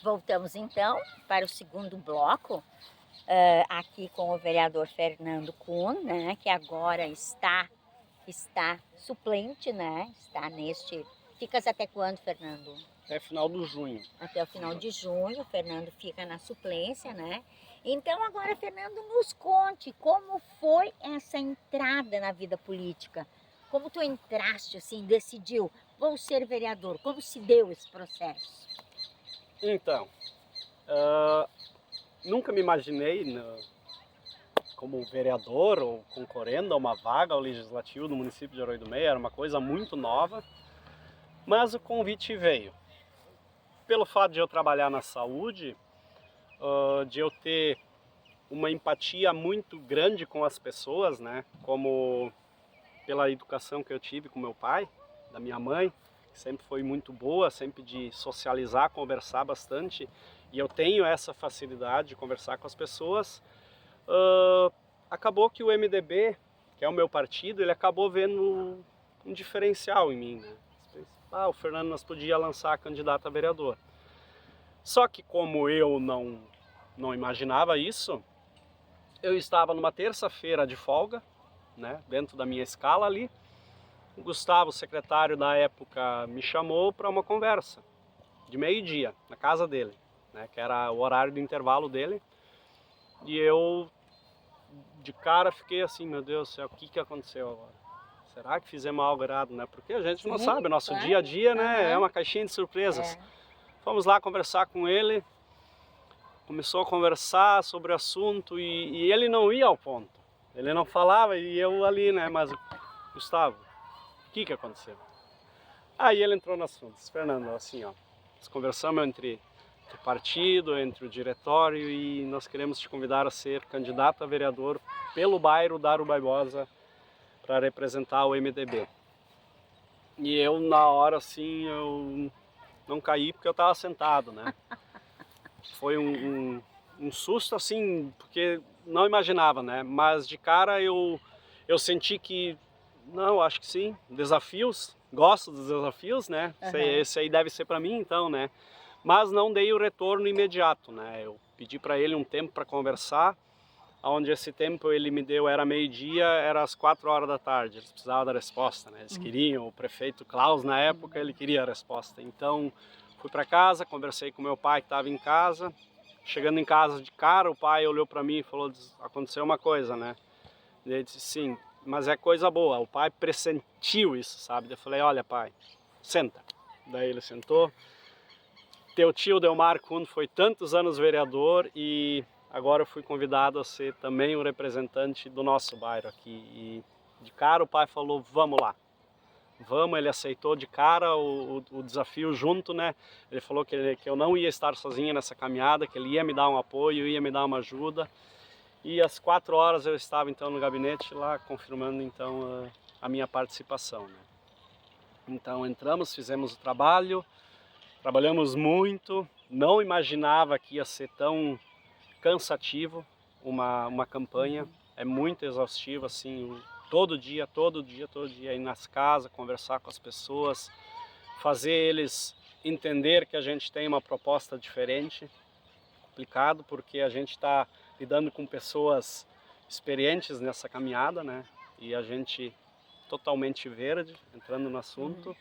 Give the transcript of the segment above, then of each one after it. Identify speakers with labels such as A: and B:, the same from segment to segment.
A: Voltamos então para o segundo bloco, aqui com o vereador Fernando Kuhn, né, que agora está suplente, né? Está neste. Ficas até quando, Fernando?
B: Até final de junho.
A: Até o final de junho, o Fernando fica na suplência, né? Então agora, Fernando, nos conte como foi essa entrada na vida política. Como tu entraste, assim, decidiu, vou ser vereador. Como se deu esse processo?
B: Então, nunca me imaginei como vereador ou concorrendo a uma vaga ao Legislativo do município de Arroio do Meio. Era uma coisa muito nova, mas o convite veio. Pelo fato de eu trabalhar na saúde, de eu ter uma empatia muito grande com as pessoas, né? Como pela educação que eu tive com meu pai, da minha mãe, que sempre foi muito boa, sempre de socializar, conversar bastante, e eu tenho essa facilidade de conversar com as pessoas. Acabou que o MDB, que é o meu partido, ele acabou vendo um diferencial em mim, né? O Fernando nós podia lançar candidato a vereador. Só que como eu não imaginava isso, eu estava numa terça-feira de folga, né, dentro da minha escala ali. O Gustavo, secretário da época, me chamou para uma conversa de meio-dia na casa dele, né, que era o horário do intervalo dele. E eu de cara fiquei assim, meu Deus do céu, o que aconteceu agora? Será que fizemos algo errado, né? Porque a gente não sabe, nosso dia a dia, né, é uma caixinha de surpresas. Fomos lá conversar com ele, começou a conversar sobre o assunto e ele não ia ao ponto. Ele não falava e eu ali, né, mas Gustavo, o que aconteceu? Aí ele entrou no assunto, disse, Fernando, assim, ó, nós conversamos entre o partido, entre o diretório e nós queremos te convidar a ser candidato a vereador pelo bairro Daro Barbosa para representar o MDB. E eu, na hora, assim, eu não caí porque eu estava sentado, né? Foi um susto, assim, porque não imaginava, né? Mas de cara eu senti que, não, acho que sim, desafios, gosto dos desafios, né? Esse aí deve ser para mim, então, né? Mas não dei o retorno imediato, né? Eu pedi para ele um tempo para conversar, onde esse tempo ele me deu era meio-dia, era às 4 horas da tarde. Eles precisavam da resposta, né? Eles queriam, o prefeito Klaus na época, ele queria a resposta. Então fui para casa, conversei com meu pai que estava em casa. Chegando em casa de cara, o pai olhou para mim e falou, aconteceu uma coisa, né? Ele disse, sim, mas é coisa boa. O pai pressentiu isso, sabe? Eu falei, olha pai, senta. Daí ele sentou. Teu tio Delmar Kuhn foi tantos anos vereador e agora eu fui convidado a ser também o representante do nosso bairro aqui. E de cara o pai falou, vamos lá. Vamos, ele aceitou de cara o desafio junto, né? Ele falou que eu não ia estar sozinho nessa caminhada, que ele ia me dar um apoio, ia me dar uma ajuda. E às 4 horas eu estava então no gabinete lá, confirmando então a minha participação, né? Então entramos, fizemos o trabalho, trabalhamos muito, não imaginava que ia ser tão cansativo uma campanha, é muito exaustivo, assim, todo dia, ir nas casas, conversar com as pessoas, fazer eles entender que a gente tem uma proposta diferente, complicado, porque a gente está lidando com pessoas experientes nessa caminhada, né? E a gente totalmente verde, entrando no assunto.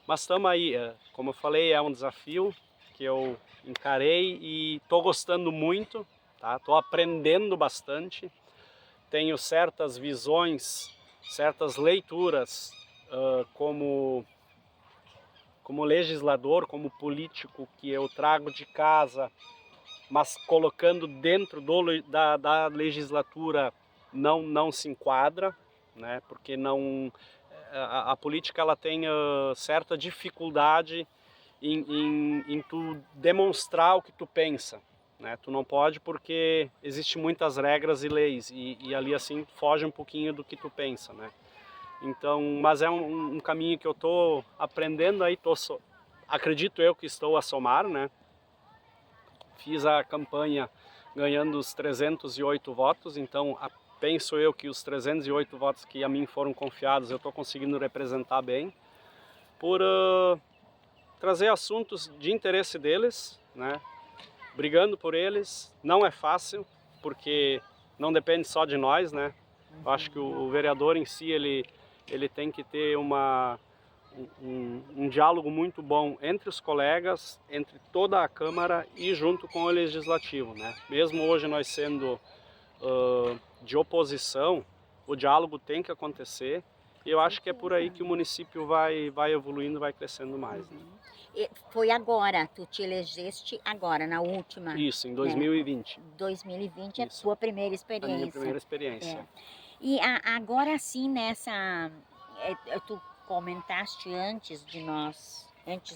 B: Mas estamos aí, como eu falei, é um desafio que eu encarei e estou gostando muito, tá? Estou aprendendo bastante. Tenho certas visões, certas leituras como legislador, como político que eu trago de casa, mas colocando dentro da legislatura não se enquadra, né? Porque a política ela tem certa dificuldade em tu demonstrar o que tu pensa, né? Tu não pode porque existem muitas regras e leis e ali assim foge um pouquinho do que tu pensa, né? Então, mas é um caminho que eu estou aprendendo aí, acredito eu que estou a somar, né? Fiz a campanha ganhando os 308 votos, então penso eu que os 308 votos que a mim foram confiados eu estou conseguindo representar bem, por trazer assuntos de interesse deles, né? Brigando por eles. Não é fácil, porque não depende só de nós, né? Eu acho que o vereador em si, ele tem que ter um diálogo muito bom entre os colegas, entre toda a Câmara e junto com o Legislativo, né? Mesmo hoje nós sendo de oposição, o diálogo tem que acontecer, e eu acho que é por aí que o município vai evoluindo, vai crescendo mais, né?
A: Foi agora, tu te elegeste agora, na última.
B: Isso, em 2020.
A: 2020 é a
B: Isso.
A: tua primeira
B: A
A: experiência.
B: minha primeira experiência.
A: É. E agora sim, tu comentaste antes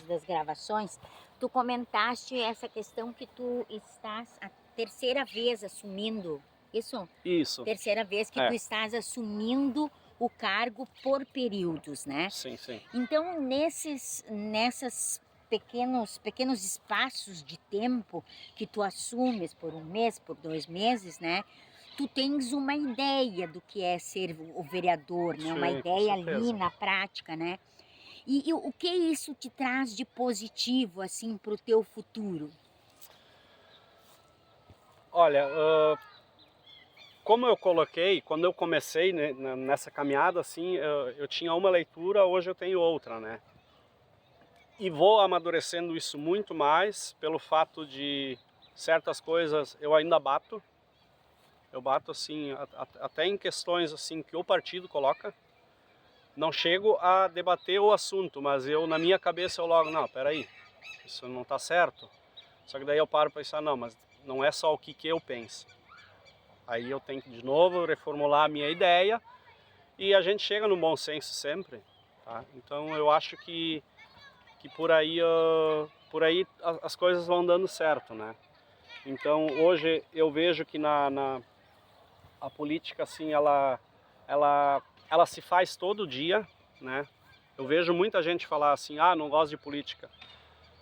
A: das gravações, tu comentaste essa questão que tu estás a terceira vez assumindo, isso?
B: Isso.
A: Terceira vez que tu estás assumindo o cargo por períodos, né?
B: Sim, sim.
A: Então, nessas pequenos espaços de tempo que tu assumes por um mês, por 2 meses, né? Tu tens uma ideia do que é ser o vereador, né?
B: Sim,
A: Uma
B: com
A: ideia
B: certeza.
A: ali na prática, né? E o que isso te traz de positivo, assim, para o teu futuro?
B: Olha, como eu coloquei, quando eu comecei, né, nessa caminhada, assim, eu tinha uma leitura, hoje eu tenho outra, né? E vou amadurecendo isso muito mais pelo fato de certas coisas eu ainda bato. Eu bato assim, até em questões assim que o partido coloca. Não chego a debater o assunto, mas na minha cabeça eu logo, não, peraí, isso não está certo. Só que daí eu paro para pensar, não, mas não é só o que eu penso. Aí eu tenho que de novo reformular a minha ideia e a gente chega no bom senso sempre, tá? Então eu acho que por aí as coisas vão dando certo, né? Então hoje eu vejo que a política assim ela se faz todo dia, né? Eu vejo muita gente falar assim, não gosto de política.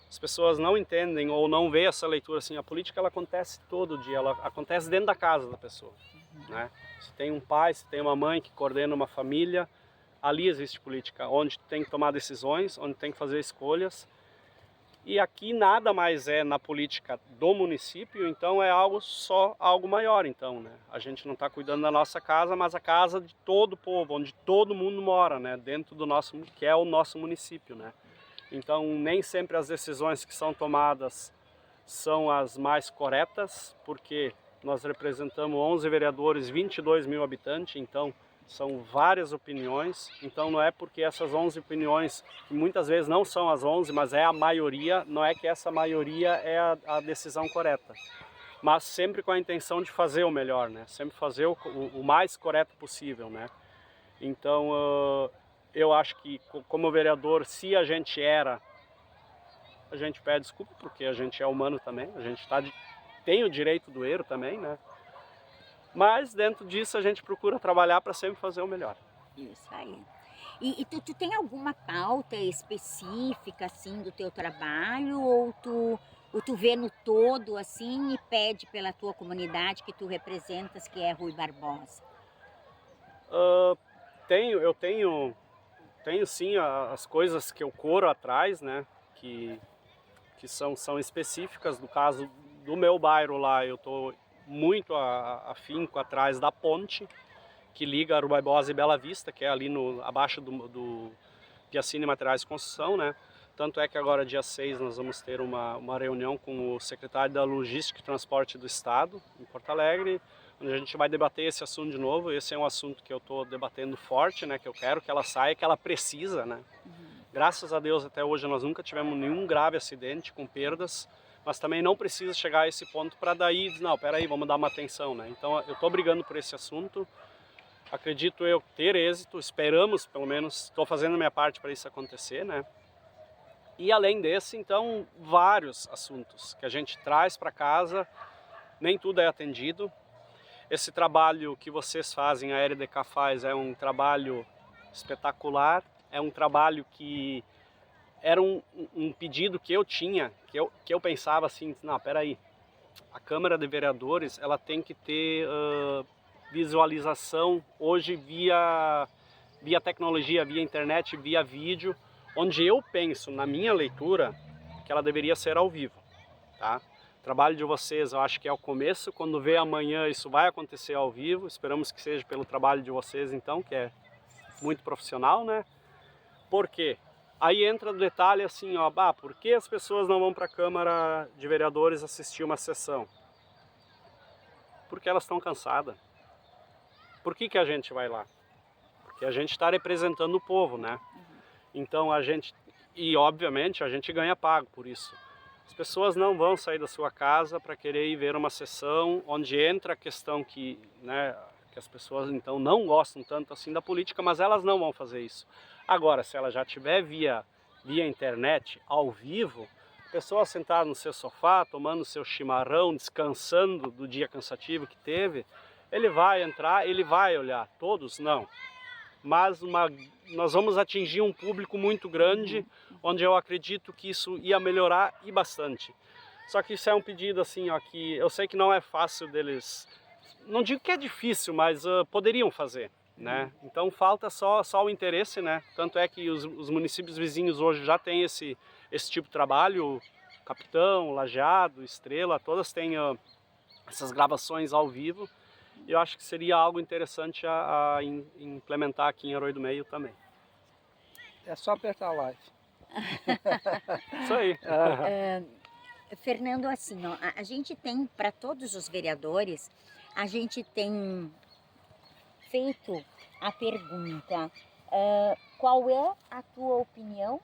B: As pessoas não entendem ou não vê essa leitura assim. A política ela acontece todo dia, ela acontece dentro da casa da pessoa, né? Se tem um pai, se tem uma mãe que coordena uma família, ali existe política, onde tem que tomar decisões, onde tem que fazer escolhas. E aqui nada mais é na política do município, então é algo maior, então, né? A gente não está cuidando da nossa casa, mas a casa de todo o povo, onde todo mundo mora, né? Dentro do nosso, que é o nosso município, né? Então nem sempre as decisões que são tomadas são as mais corretas, porque nós representamos 11 vereadores, 22 mil habitantes, então são várias opiniões, então não é porque essas 11 opiniões, que muitas vezes não são as 11, mas é a maioria, não é que essa maioria é a decisão correta. Mas sempre com a intenção de fazer o melhor, né? Sempre fazer o mais correto possível, né? Então, eu acho que como vereador, se a gente erra, a gente pede desculpa, porque a gente é humano também, a gente tem o direito do erro também, né? Mas dentro disso a gente procura trabalhar para sempre fazer o melhor.
A: Isso aí. E tu tem alguma pauta específica, assim, do teu trabalho, ou tu vê no todo, assim, e pede pela tua comunidade que tu representas, que é Rui Barbosa?
B: Eu tenho sim as coisas que eu corro atrás, né? Que são específicas. No caso do meu bairro lá, eu estou muito afinco atrás da ponte que liga Rui Barbosa e Bela Vista, que é ali abaixo do Piacini Materiais de Construção, né? Tanto é que agora, dia 6, nós vamos ter uma reunião com o secretário da Logística e Transporte do Estado, em Porto Alegre, onde a gente vai debater esse assunto de novo. Esse é um assunto que eu estou debatendo forte, né? Que eu quero que ela saia, que ela precisa, né? Graças a Deus, até hoje, nós nunca tivemos nenhum grave acidente com perdas, mas também não precisa chegar a esse ponto para daí dizer, não, peraí, vamos dar uma atenção, né? Então, eu estou brigando por esse assunto, acredito eu ter êxito, esperamos, pelo menos, estou fazendo a minha parte para isso acontecer, né? E além desse, então, vários assuntos que a gente traz para casa, nem tudo é atendido. Esse trabalho que vocês fazem, a RDK faz, é um trabalho espetacular, é um trabalho que era um pedido que eu tinha, que eu pensava assim, não, peraí, a Câmara de Vereadores ela tem que ter visualização hoje via tecnologia, via internet, via vídeo, onde eu penso, na minha leitura, que ela deveria ser ao vivo. tá? O trabalho de vocês eu acho que é o começo, quando vê amanhã isso vai acontecer ao vivo, esperamos que seja pelo trabalho de vocês então, que é muito profissional, né? Por quê? Aí entra o detalhe assim, ó, por que as pessoas não vão para a Câmara de Vereadores assistir uma sessão? Porque elas estão cansadas. Por que a gente vai lá? Porque a gente está representando o povo, né? Então a gente, e obviamente a gente ganha pago por isso. As pessoas não vão sair da sua casa para querer ir ver uma sessão onde entra a questão que, né, que as pessoas então não gostam tanto assim da política, mas elas não vão fazer isso. Agora, se ela já tiver via internet, ao vivo, a pessoa sentada no seu sofá, tomando seu chimarrão, descansando do dia cansativo que teve, ele vai entrar, ele vai olhar. Todos não. Mas nós vamos atingir um público muito grande, onde eu acredito que isso ia melhorar e bastante. Só que isso é um pedido assim, ó, que eu sei que não é fácil deles, não digo que é difícil, mas poderiam fazer, né? Então falta só o interesse, né? Tanto é que os municípios vizinhos hoje já têm esse tipo de trabalho, Capitão, Lajeado, Estrela, todas têm essas gravações ao vivo. Eu acho que seria algo interessante a implementar aqui em Herói do Meio também.
C: É só apertar a live.
B: Isso aí.
A: Fernando, assim, ó, a gente tem, para todos os vereadores, a gente tem feito a pergunta, qual é a tua opinião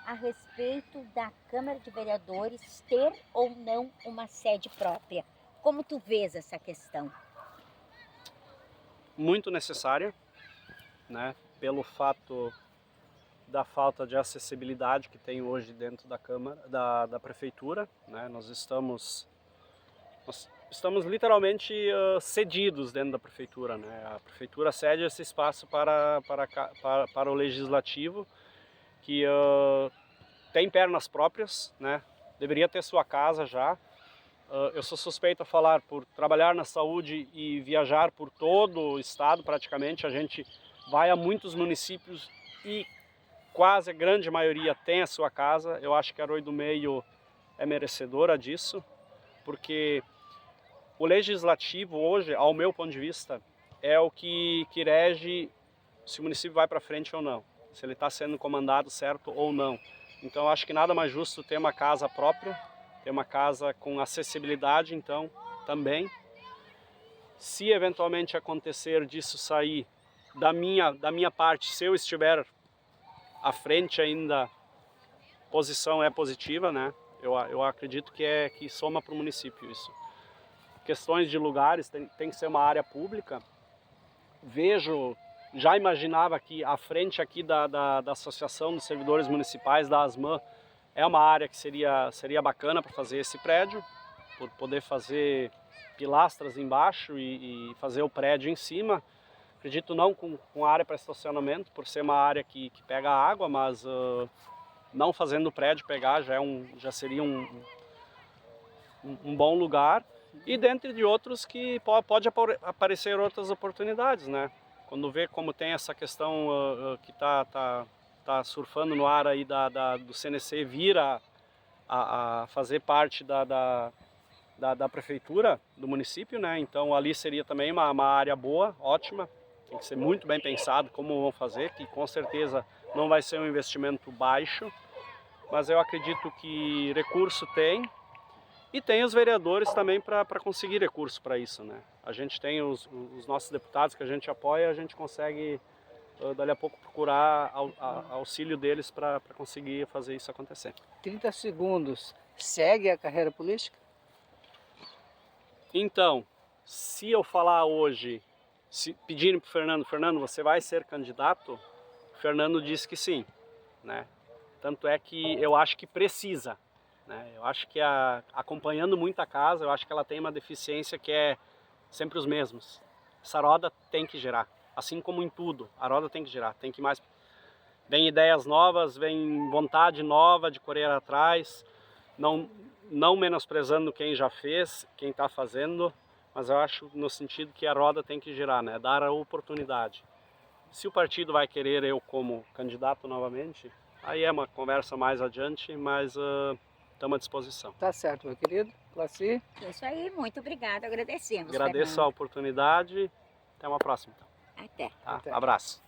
A: a respeito da Câmara de Vereadores ter ou não uma sede própria? Como tu vês essa questão?
B: Muito necessária, né, pelo fato da falta de acessibilidade que tem hoje dentro da Câmara, da Prefeitura, né, nós estamos literalmente cedidos dentro da Prefeitura, né, a Prefeitura cede esse espaço para o Legislativo, que tem pernas próprias, né, deveria ter sua casa já. Eu sou suspeito a falar por trabalhar na saúde e viajar por todo o estado praticamente. A gente vai a muitos municípios e quase a grande maioria tem a sua casa. Eu acho que a Herói do Meio é merecedora disso, porque o legislativo hoje, ao meu ponto de vista, é o que rege se o município vai para frente ou não, se ele está sendo comandado certo ou não. Então eu acho que nada mais justo ter uma casa própria, ter uma casa com acessibilidade, então, também. Se eventualmente acontecer disso sair da minha parte, se eu estiver à frente ainda, posição é positiva, né? Eu acredito que soma para o município isso. Questões de lugares, tem que ser uma área pública. Já imaginava que à frente aqui da Associação dos Servidores Municipais, da ASMAN, é uma área que seria bacana para fazer esse prédio, por poder fazer pilastras embaixo e fazer o prédio em cima. Acredito não com área para estacionamento, por ser uma área que pega água, mas não fazendo o prédio pegar já seria um bom lugar. E dentre de outros que pode aparecer outras oportunidades, né? Quando vê como tem essa questão que tá surfando no ar aí do CNC vir a fazer parte da prefeitura, do município, né? Então ali seria também uma área boa, ótima, tem que ser muito bem pensado como vão fazer, que com certeza não vai ser um investimento baixo, mas eu acredito que recurso tem, e tem os vereadores também para conseguir recurso para isso, né? A gente tem os nossos deputados que a gente apoia, a gente consegue dali a pouco procurar auxílio deles para conseguir fazer isso acontecer.
C: 30 segundos. Segue a carreira política?
B: Então, se eu falar hoje, se pedirem para o Fernando, você vai ser candidato? O Fernando disse que sim, né? Tanto é que eu acho que precisa, né? Eu acho que acompanhando muito a casa, eu acho que ela tem uma deficiência que é sempre os mesmos. Essa roda tem que girar. Assim como em tudo, a roda tem que girar, tem que mais... Vem ideias novas, vem vontade nova de correr atrás, não menosprezando quem já fez, quem está fazendo, mas eu acho no sentido que a roda tem que girar, né? Dar a oportunidade. Se o partido vai querer eu como candidato novamente, aí é uma conversa mais adiante, mas estamos à disposição.
C: Tá certo, meu querido. Glaci.
A: É isso aí, muito obrigada, agradecemos.
B: Agradeço a
A: Fernando.
B: oportunidade. Até uma próxima. Então.
A: Até.
B: Tá?
C: Até.
B: Abraço.